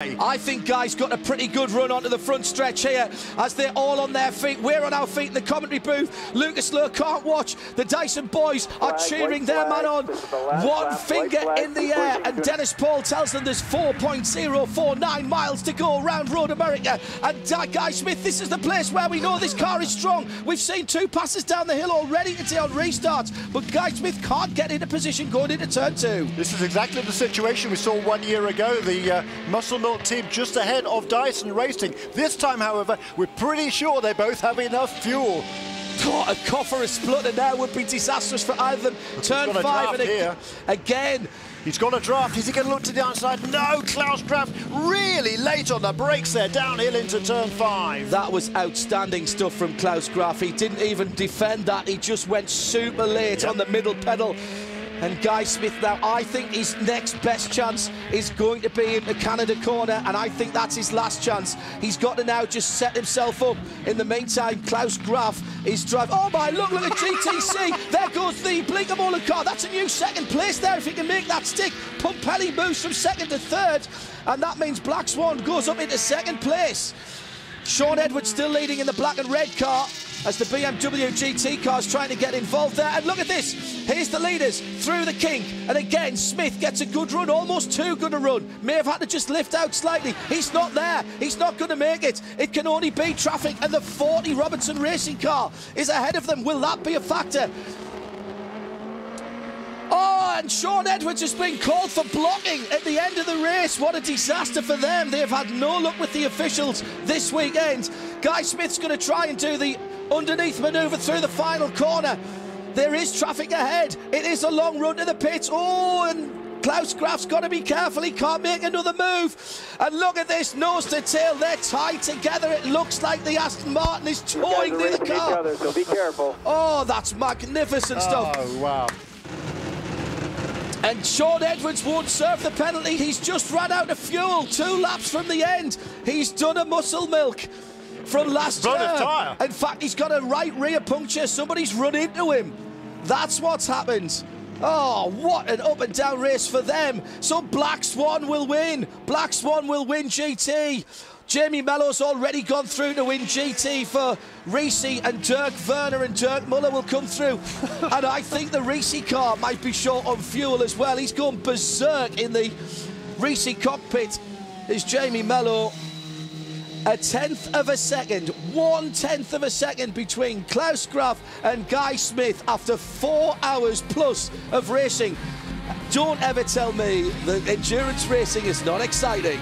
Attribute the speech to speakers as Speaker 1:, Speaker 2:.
Speaker 1: I think Guy's got a pretty good run onto the front stretch here as they're all on their feet. We're on our feet in the commentary booth. Lucas Lowe can't watch. The Dyson boys are cheering their man on. One finger in the air, and Dennis Paul tells them there's 4.049 miles to go around Road America. And Guy Smith, this is the place where we know this car is strong. We've seen 2 passes down the hill already today on restarts, but Guy Smith can't get into position going into turn 2.
Speaker 2: This is exactly the situation we saw 1 year ago. The Muscle Milk team just ahead of Dyson Racing. This time, however, we're pretty sure they both have enough fuel.
Speaker 1: Oh, a cough or a splutter now would be disastrous for either of them. Turn 5 and again.
Speaker 2: He's got a draft. Is he going to look to the outside? No, Klaus Graf really late on the brakes there, downhill into turn 5.
Speaker 1: That was outstanding stuff from Klaus Graf. He didn't even defend that. He just went super late on the middle pedal. And Guy Smith now, I think his next best chance is going to be in the Canada corner, and I think that's his last chance. He's got to now just set himself up. In the meantime, Klaus Graf is driving. Oh my, look at GTC. There goes the Blinkermolen car. That's a new second place there if he can make that stick. Pumpelly moves from second to third, and that means Black Swan goes up into second place. Sean Edwards still leading in the black and red car as the BMW GT car's trying to get involved there. And look at this. Here's the leaders through the kink. And again, Smith gets a good run, almost too good a run. May have had to just lift out slightly. He's not there. He's not going to make it. It can only be traffic. And the 40 Robertson racing car is ahead of them. Will that be a factor? Oh, and Sean Edwards has been called for blocking at the end of the race. What a disaster for them. They have had no luck with the officials this weekend. Guy Smith's going to try and do the underneath manoeuvre through the final corner. There is traffic ahead. It is a long run to the pits. Oh, and Klaus Graf's got to be careful. He can't make another move. And look at this, nose to tail. They're tied together. It looks like the Aston Martin is towing near the car.
Speaker 3: Other, so be careful.
Speaker 1: Oh, that's magnificent stuff.
Speaker 2: Oh, wow.
Speaker 1: And Sean Edwards won't serve the penalty. He's just run out of fuel 2 laps from the end. He's done a muscle milk from last year. In fact, he's got a right rear puncture. Somebody's run into him. That's what's happened. Oh, what an up and down race for them. So Black Swan will win. Black Swan will win GT. Jamie Mellow's already gone through to win GT for Reese, and Dirk Werner and Dirk Muller will come through. And I think the Reese car might be short on fuel as well. He's gone berserk in the Reese cockpit. Is Jamie Mellow. 1/10 of a second, 1/10 of a second between Klaus Graf and Guy Smith after 4 hours plus of racing. Don't ever tell me that endurance racing is not exciting.